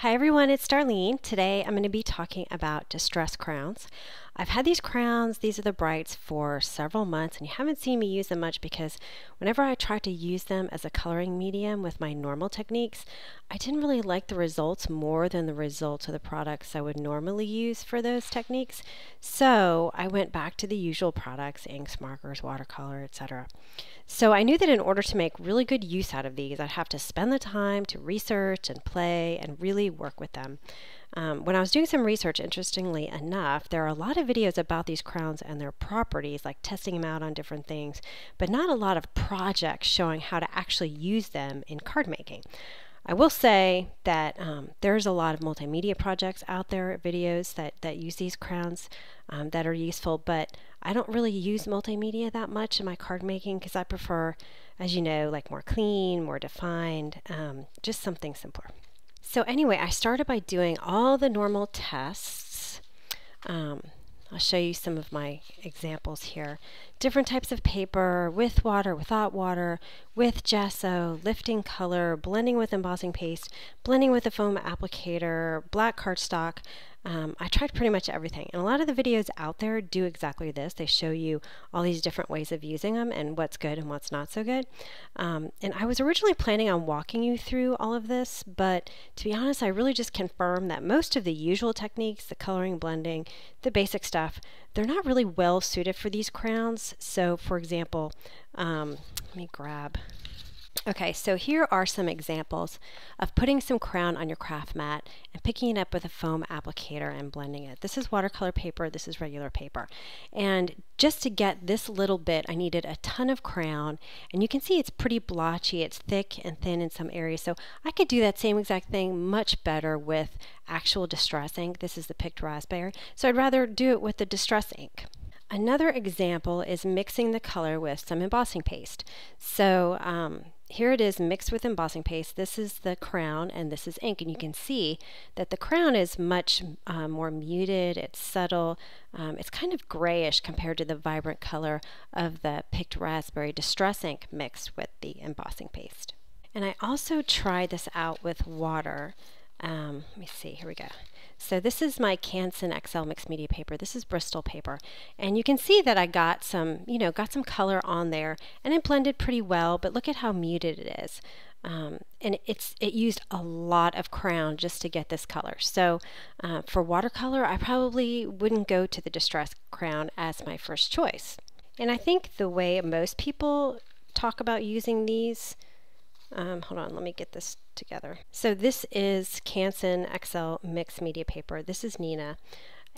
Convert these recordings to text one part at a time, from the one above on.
Hi everyone, it's Darlene. Today I'm going to be talking about distress crowns. I've had these crowns, these are the brights, for several months, and you haven't seen me use them much because whenever I tried to use them as a coloring medium with my normal techniques, I didn't really like the results more than the results of the products I would normally use for those techniques. So I went back to the usual products, inks, markers, watercolor, etc. So I knew that in order to make really good use out of these, I'd have to spend the time to research and play and really work with them. When I was doing some research, interestingly enough, there are a lot of videos about these crowns and their properties, like testing them out on different things, but not a lot of projects showing how to actually use them in card making. I will say that there's a lot of multimedia projects out there, videos that use these crowns that are useful, but I don't really use multimedia that much in my card making because I prefer, as you know, like more clean, more defined, just something simpler. So anyway, I started by doing all the normal tests. I'll show you some of my examples here. Different types of paper, with water, without water, with gesso, lifting color, blending with embossing paste, blending with a foam applicator, black cardstock. I tried pretty much everything, and a lot of the videos out there do exactly this. They show you all these different ways of using them and what's good and what's not so good. And I was originally planning on walking you through all of this, but to be honest, I really just confirmed that most of the usual techniques, the coloring, blending, the basic stuff, they're not really well suited for these crowns. So for example, let me grab. Okay, so here are some examples of putting some crown on your craft mat and picking it up with a foam applicator and blending it. This is watercolor paper, this is regular paper. And just to get this little bit, I needed a ton of crown, and you can see it's pretty blotchy, it's thick and thin in some areas, so I could do that same exact thing much better with actual distress ink. This is the picked raspberry, so I'd rather do it with the distress ink. Another example is mixing the color with some embossing paste. So here it is mixed with embossing paste. This is the crown and this is ink, and you can see that the crown is much more muted, it's subtle, it's kind of grayish compared to the vibrant color of the picked raspberry distress ink mixed with the embossing paste. And I also tried this out with water. Let me see, here we go. So this is my Canson XL mixed media paper. This is Bristol paper. And you can see that I got some, color on there, and it blended pretty well, but look at how muted it is. And it used a lot of crown just to get this color. So for watercolor, I probably wouldn't go to the distress crown as my first choice. And I think the way most people talk about using these, hold on, let me get this together. So this is Canson XL mixed media paper. This is Nina.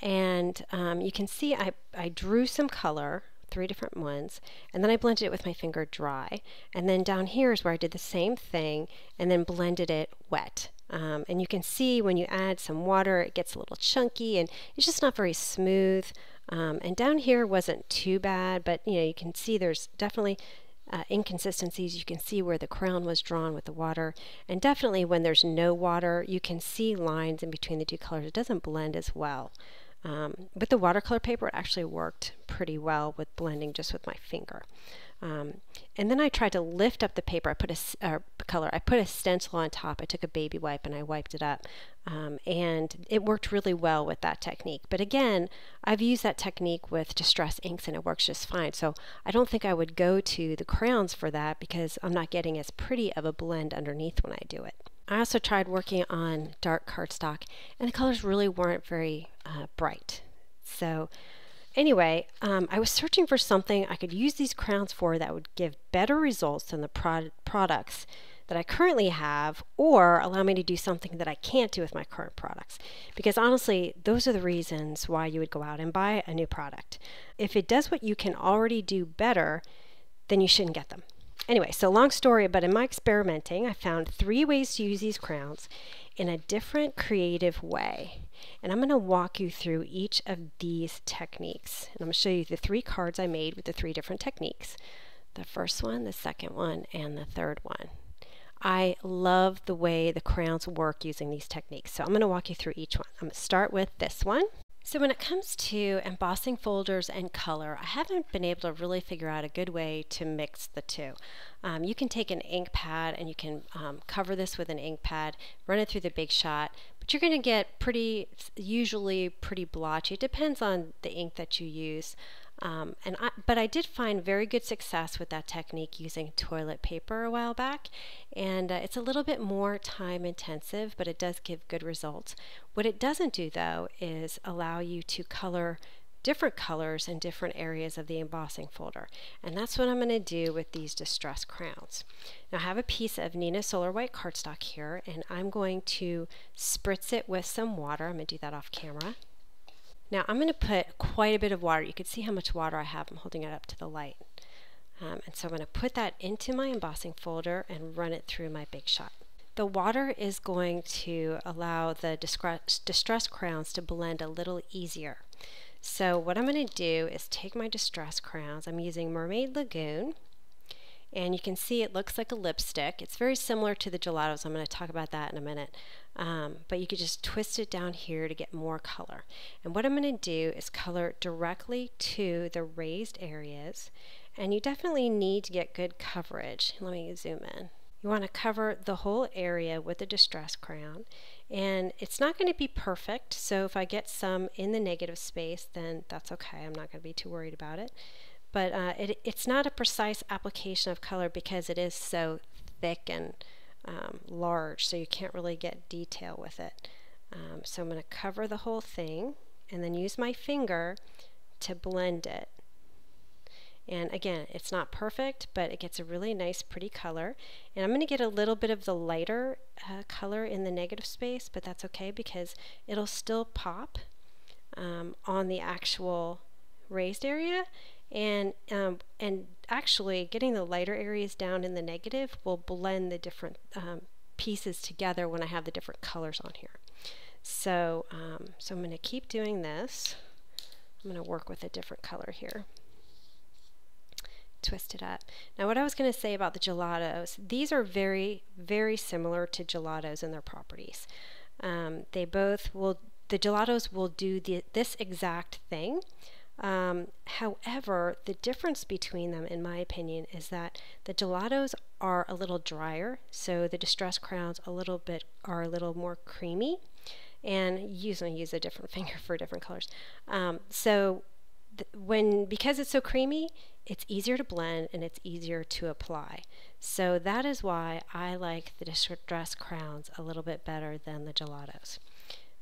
And you can see I drew some color, 3 different ones, and then I blended it with my finger dry. And then down here is where I did the same thing and then blended it wet. And you can see when you add some water, it gets a little chunky and it's just not very smooth. And down here wasn't too bad, but you can see there's definitely inconsistencies. You can see where the crown was drawn with the water, and definitely when there's no water you can see lines in between the two colors. It doesn't blend as well. With the watercolor paper it actually worked pretty well with blending just with my finger. And then I tried to lift up the paper. I put a stencil on top. I took a baby wipe and I wiped it up, and it worked really well with that technique. But again, I've used that technique with distress inks and it works just fine, so I don't think I would go to the crayons for that because I'm not getting as pretty of a blend underneath when I do it. I also tried working on dark cardstock, and the colors really weren't very bright. So anyway, I was searching for something I could use these crowns for that would give better results than the products that I currently have, or allow me to do something that I can't do with my current products. Because honestly, those are the reasons why you would go out and buy a new product. If it does what you can already do better, then you shouldn't get them. Anyway, so long story, but in my experimenting, I found 3 ways to use these crowns in a different creative way. And I'm going to walk you through each of these techniques. And I'm going to show you the 3 cards I made with the 3 different techniques. The first one, the second one, and the third one. I love the way the crayons work using these techniques. So I'm going to walk you through each one. I'm going to start with this one. So when it comes to embossing folders and color, I haven't been able to really figure out a good way to mix the two. You can take an ink pad and you can cover this with an ink pad, run it through the Big Shot, but you're going to get usually pretty blotchy. It depends on the ink that you use. But I did find very good success with that technique using toilet paper a while back, and it's a little bit more time intensive, but it does give good results. What it doesn't do though is allow you to color different colors in different areas of the embossing folder, and that's what I'm going to do with these distress crowns. Now I have a piece of Nina Solar White cardstock here, and I'm going to spritz it with some water. I'm going to do that off camera. Now I'm going to put quite a bit of water. You can see how much water I have. I'm holding it up to the light. And so I'm going to put that into my embossing folder and run it through my Big Shot. The water is going to allow the distress crowns to blend a little easier. So what I'm going to do is take my distress crowns. I'm using Mermaid Lagoon. And you can see it looks like a lipstick. It's very similar to the gelatos. I'm going to talk about that in a minute. But you could just twist it down here to get more color. And what I'm going to do is color directly to the raised areas. And you definitely need to get good coverage. Let me zoom in. You want to cover the whole area with the distress crown. And it's not going to be perfect. So if I get some in the negative space, then that's okay. I'm not going to be too worried about it. But it's not a precise application of color because it is so thick and large, so you can't really get detail with it. So I'm going to cover the whole thing and then use my finger to blend it. And again, it's not perfect, but it gets a really nice, pretty color. And I'm going to get a little bit of the lighter color in the negative space, but that's okay because it'll still pop on the actual raised area. And actually getting the lighter areas down in the negative will blend the different pieces together when I have the different colors on here. So, so I'm going to keep doing this. I'm going to work with a different color here. Twist it up. Now what I was going to say about the gelatos, these are very, very similar to gelatos in their properties. The gelatos will do this exact thing. However, the difference between them, in my opinion, is that the gelatos are a little drier, so the distress crowns are a little more creamy, and usually use a different finger for different colors. Because it's so creamy, it's easier to blend and it's easier to apply. So that is why I like the distress crowns a little bit better than the gelatos.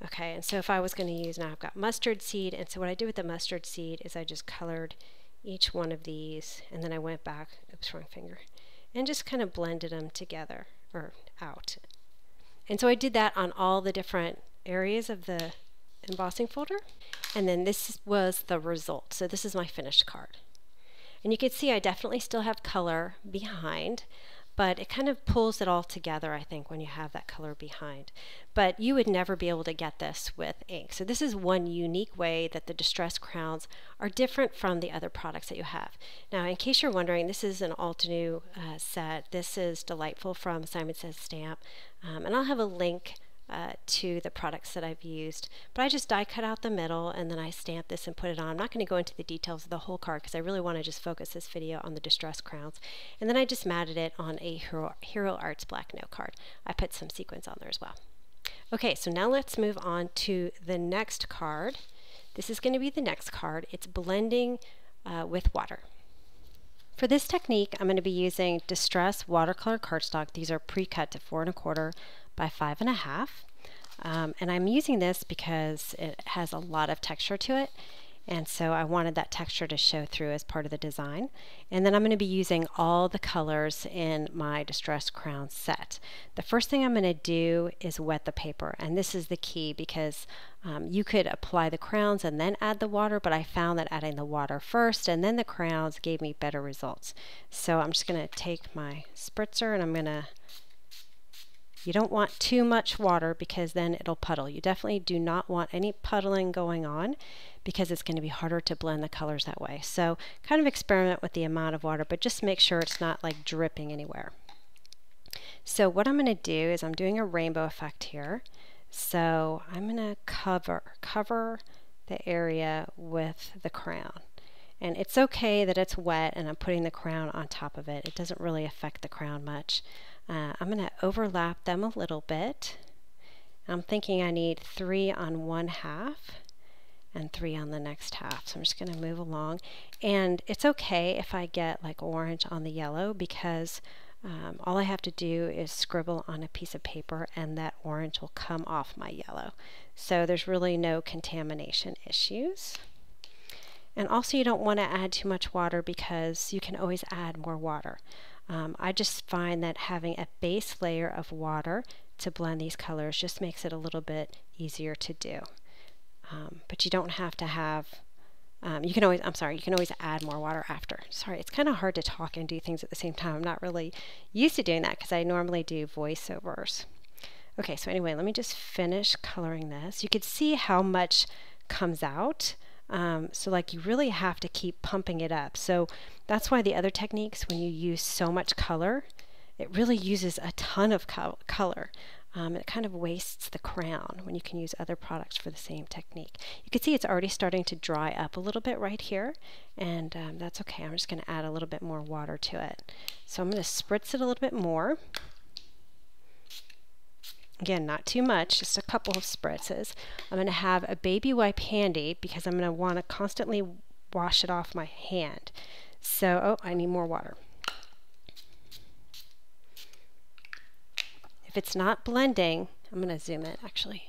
Okay, and so if I was going to use, now I've got mustard seed, and so what I did with the mustard seed is I just colored each one of these, and then I went back, oops, wrong finger, and just kind of blended them together, or out. And so I did that on all the different areas of the embossing folder, and then this was the result. So this is my finished card. And you can see I definitely still have color behind, but it kind of pulls it all together, I think, when you have that color behind. But you would never be able to get this with ink. So this is one unique way that the distress crowns are different from the other products that you have. Now, in case you're wondering, this is an Altenew set. This is Delightful from Simon Says Stamp. And I'll have a link to the products that I've used, but I just die cut out the middle and then I stamp this and put it on. I'm not going to go into the details of the whole card because I really want to just focus this video on the distress crowns, and then I just matted it on a Hero Arts black note card. I put some sequins on there as well. Okay, so now let's move on to the next card. This is going to be the next card. It's blending with water. For this technique, I'm going to be using Distress watercolor cardstock. These are pre-cut to 4 1/4 by 5 1/2. And I'm using this because it has a lot of texture to it, and so I wanted that texture to show through as part of the design. And then I'm going to be using all the colors in my Distress Crown set. The first thing I'm going to do is wet the paper, and this is the key because you could apply the crowns and then add the water, but I found that adding the water first and then the crowns gave me better results. So I'm just going to take my spritzer and I'm going to, you don't want too much water because then it'll puddle. You definitely do not want any puddling going on because it's going to be harder to blend the colors that way. So kind of experiment with the amount of water, but just make sure it's not like dripping anywhere. So what I'm going to do is I'm doing a rainbow effect here. So I'm going to cover the area with the crown. And it's okay that it's wet and I'm putting the crown on top of it. It doesn't really affect the crown much. I'm going to overlap them a little bit. I'm thinking I need 3 on one half and 3 on the next half. So I'm just going to move along. And it's okay if I get like orange on the yellow, because all I have to do is scribble on a piece of paper and that orange will come off my yellow. So there's really no contamination issues. And also you don't want to add too much water, because you can always add more water. I just find that having a base layer of water to blend these colors just makes it a little bit easier to do. But you don't have to have, you can always add more water after. Sorry, it's kind of hard to talk and do things at the same time. I'm not really used to doing that because I normally do voiceovers. Okay, so anyway, let me just finish coloring this. You can see how much comes out. So like you really have to keep pumping it up. So that's why the other techniques, when you use so much color, it really uses a ton of color. It kind of wastes the crown when you can use other products for the same technique. You can see it's already starting to dry up a little bit right here, and that's okay. I'm just going to add a little bit more water to it. So I'm going to spritz it a little bit more. Again, not too much, just a couple of spritzes. I'm going to have a baby wipe handy because I'm going to want to constantly wash it off my hand. So, oh, I need more water. If it's not blending, I'm going to zoom in actually.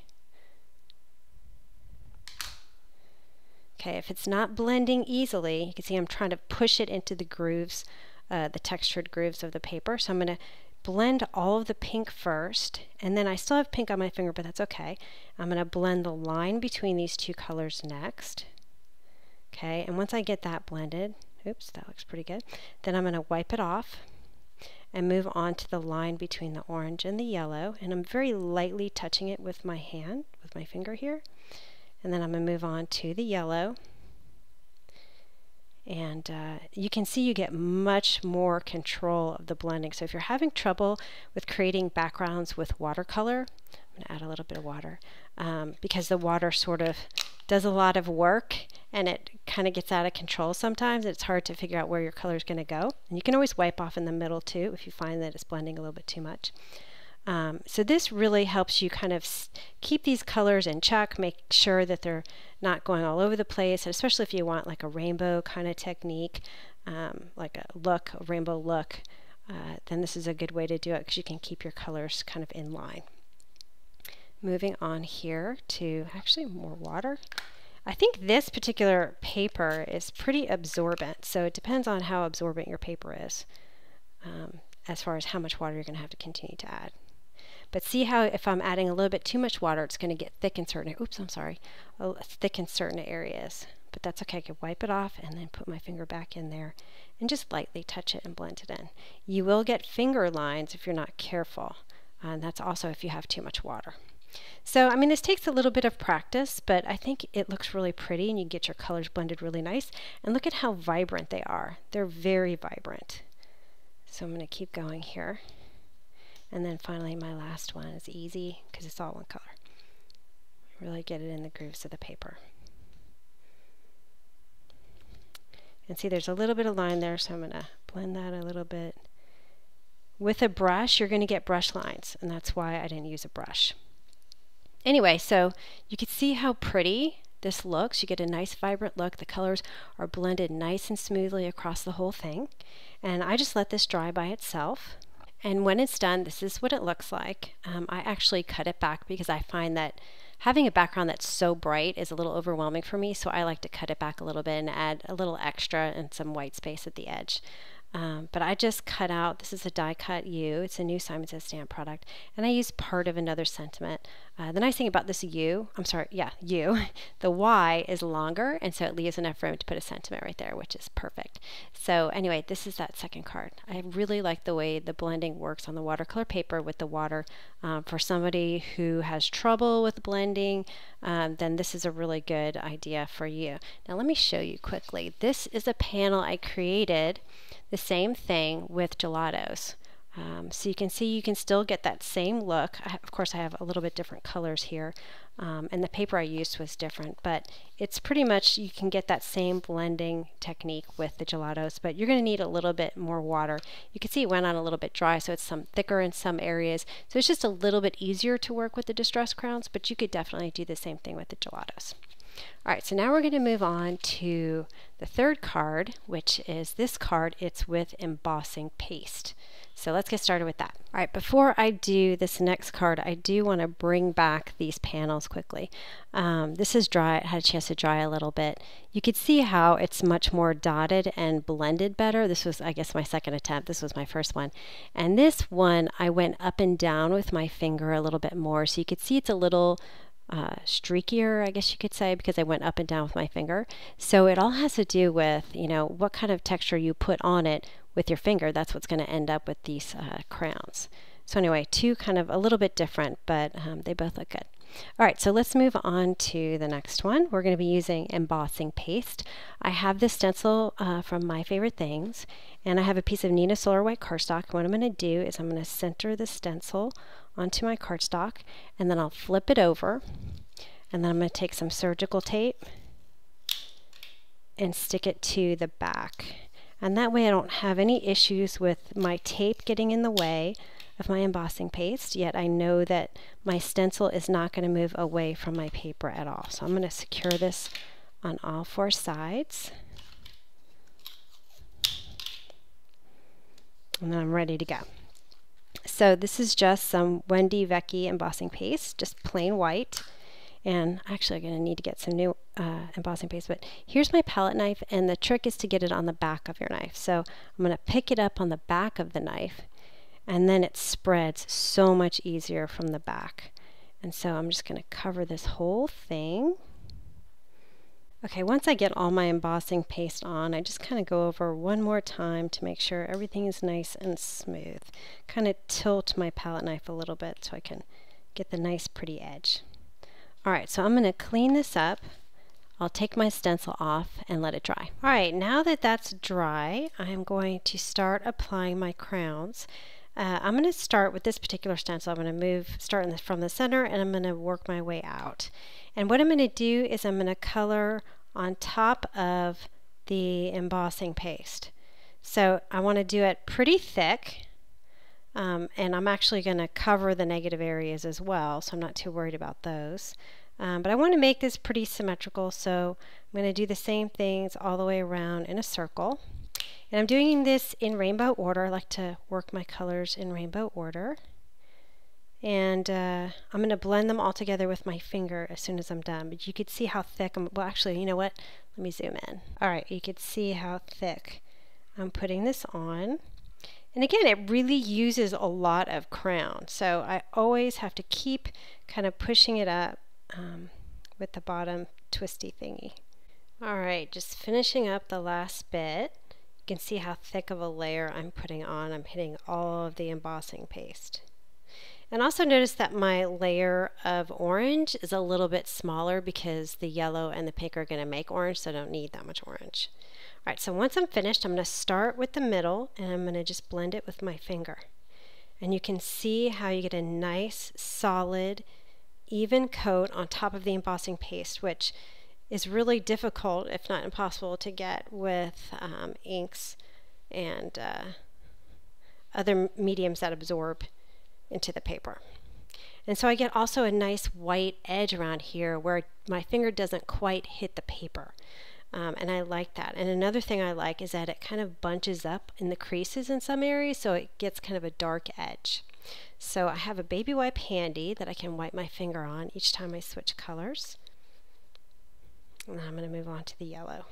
Okay, if it's not blending easily, you can see I'm trying to push it into the grooves, the textured grooves of the paper. So I'm going to blend all of the pink first, and then I still have pink on my finger, but that's okay. I'm going to blend the line between these two colors next. Okay, and once I get that blended, oops, that looks pretty good, then I'm going to wipe it off and move on to the line between the orange and the yellow, and I'm very lightly touching it with my hand, with my finger here, and then I'm going to move on to the yellow. And you can see you get much more control of the blending. So if you're having trouble with creating backgrounds with watercolor, I'm going to add a little bit of water, because the water sort of does a lot of work and it kind of gets out of control sometimes. It's hard to figure out where your color is going to go. And you can always wipe off in the middle too if you find that it's blending a little bit too much. So this really helps you kind of keep these colors in check, make sure that they're not going all over the place, and especially if you want like a rainbow kind of technique, like a rainbow look, then this is a good way to do it because you can keep your colors kind of in line. Moving on here to actually more water. I think this particular paper is pretty absorbent, so it depends on how absorbent your paper is, as far as how much water you're going to have to continue to add. But see how if I'm adding a little bit too much water, it's going to get thick in certain, thick in certain areas. But that's okay. I can wipe it off and then put my finger back in there and just lightly touch it and blend it in. You will get finger lines if you're not careful, and that's also if you have too much water. So, I mean, this takes a little bit of practice, but I think it looks really pretty and you get your colors blended really nice. And look at how vibrant they are. They're very vibrant. So I'm going to keep going here. And then finally my last one is easy because it's all one color. Really get it in the grooves of the paper. And see there's a little bit of line there, so I'm going to blend that a little bit. With a brush you're going to get brush lines, and that's why I didn't use a brush. Anyway, so you can see how pretty this looks. You get a nice vibrant look. The colors are blended nice and smoothly across the whole thing. And I just let this dry by itself. And when it's done, this is what it looks like. I actually cut it back because I find that having a background that's so bright is a little overwhelming for me, so I like to cut it back a little bit and add a little extra and some white space at the edge. But I just cut out, this is a die cut U, it's a new Simon Says stamp product, and I used part of another sentiment. The nice thing about this U, the Y is longer, and so it leaves enough room to put a sentiment right there, which is perfect. So anyway, this is that second card. I really like the way the blending works on the watercolor paper with the water. For somebody who has trouble with blending, then this is a really good idea for you. Now let me show you quickly. This is a panel I created, the same thing with gelatos. So you can see you can still get that same look. Of course I have a little bit different colors here, and the paper I used was different, but it's pretty much, you can get that same blending technique with the gelatos, but you're going to need a little bit more water. You can see it went on a little bit dry, so it's some thicker in some areas, so it's just a little bit easier to work with the distress crowns, but you could definitely do the same thing with the gelatos. Alright, so now we're going to move on to the third card, which is this card. It's with embossing paste. So let's get started with that. Alright, before I do this next card, I do want to bring back these panels quickly. This is dry. It had a chance to dry a little bit. You could see how it's much more dotted and blended better. This was, I guess, my second attempt. This was my first one. And this one, I went up and down with my finger a little bit more. So you could see it's a little streakier, I guess you could say, because I went up and down with my finger. So it all has to do with, you know, what kind of texture you put on it with your finger. That's what's going to end up with these crowns. So anyway, two kind of a little bit different, but they both look good. Alright, so let's move on to the next one. We're going to be using embossing paste. I have this stencil from My Favorite Things, and I have a piece of Neenah Solar White cardstock. What I'm going to do is I'm going to center the stencil onto my cardstock, and then I'll flip it over, and then I'm going to take some surgical tape and stick it to the back. And that way I don't have any issues with my tape getting in the way of my embossing paste, yet I know that my stencil is not going to move away from my paper at all. So I'm going to secure this on all four sides. And then I'm ready to go. So this is just some Wendy Vecchi embossing paste, just plain white. And actually I'm going to need to get some new embossing paste, but here's my palette knife, and the trick is to get it on the back of your knife. So I'm going to pick it up on the back of the knife, and then it spreads so much easier from the back. And so I'm just going to cover this whole thing. Okay, once I get all my embossing paste on, I just kind of go over one more time to make sure everything is nice and smooth. Kind of tilt my palette knife a little bit so I can get the nice pretty edge. Alright, so I'm going to clean this up. I'll take my stencil off and let it dry. Alright, now that that's dry, I'm going to start applying my crowns. I'm going to start with this particular stencil. I'm going to start from the center, and I'm going to work my way out. And what I'm going to do is I'm going to color on top of the embossing paste. So I want to do it pretty thick, and I'm actually going to cover the negative areas as well, so I'm not too worried about those. But I want to make this pretty symmetrical, so I'm going to do the same things all the way around in a circle. And I'm doing this in rainbow order. I like to work my colors in rainbow order. And I'm going to blend them all together with my finger as soon as I'm done. But you could see how thick well, actually, you know what? Let me zoom in. Alright, you could see how thick I'm putting this on. And again, it really uses a lot of crown. So I always have to keep kind of pushing it up with the bottom twisty thingy. Alright, just finishing up the last bit. You can see how thick of a layer I'm putting on. I'm hitting all of the embossing paste. And also notice that my layer of orange is a little bit smaller because the yellow and the pink are going to make orange, so I don't need that much orange. Alright, so once I'm finished, I'm going to start with the middle, and I'm going to just blend it with my finger. And you can see how you get a nice, solid, even coat on top of the embossing paste, which is really difficult, if not impossible, to get with inks and other mediums that absorb into the paper. And so I get also a nice white edge around here where my finger doesn't quite hit the paper. And I like that. And another thing I like is that it kind of bunches up in the creases in some areas, so it gets kind of a dark edge. So I have a baby wipe handy that I can wipe my finger on each time I switch colors. And then I'm going to move on to the yellow.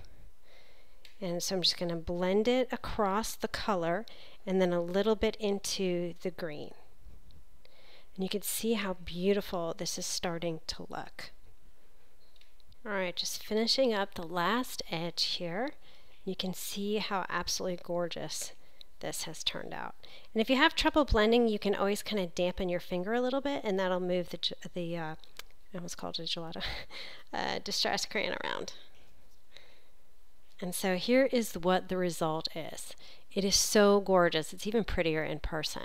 And so I'm just going to blend it across the color and then a little bit into the green. And you can see how beautiful this is starting to look. Alright, just finishing up the last edge here. You can see how absolutely gorgeous this has turned out. And if you have trouble blending, you can always kind of dampen your finger a little bit, and that'll move I almost called it a gelato, distress crayon around. And so here is what the result is. It is so gorgeous. It's even prettier in person.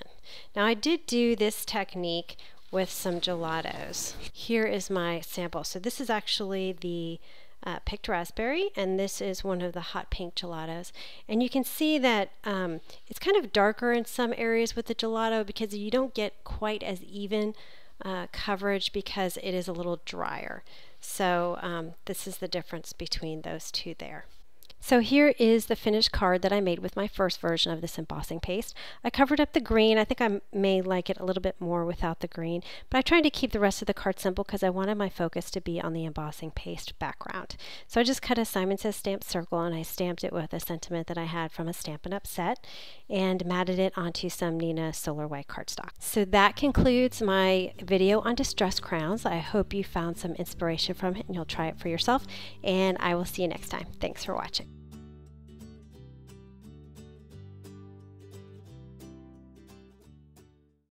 Now I did do this technique with some gelatos. Here is my sample. So this is actually the picked raspberry, and this is one of the hot pink gelatos. And you can see that it's kind of darker in some areas with the gelato because you don't get quite as even coverage because it is a little drier. So this is the difference between those two there. So here is the finished card that I made with my first version of this embossing paste. I covered up the green. I think I may like it a little bit more without the green, but I tried to keep the rest of the card simple because I wanted my focus to be on the embossing paste background. So I just cut a Simon Says stamped circle, and I stamped it with a sentiment that I had from a Stampin' Up set and matted it onto some Nina Solar White cardstock. So that concludes my video on distress crowns. I hope you found some inspiration from it and you'll try it for yourself, and I will see you next time. Thanks for watching.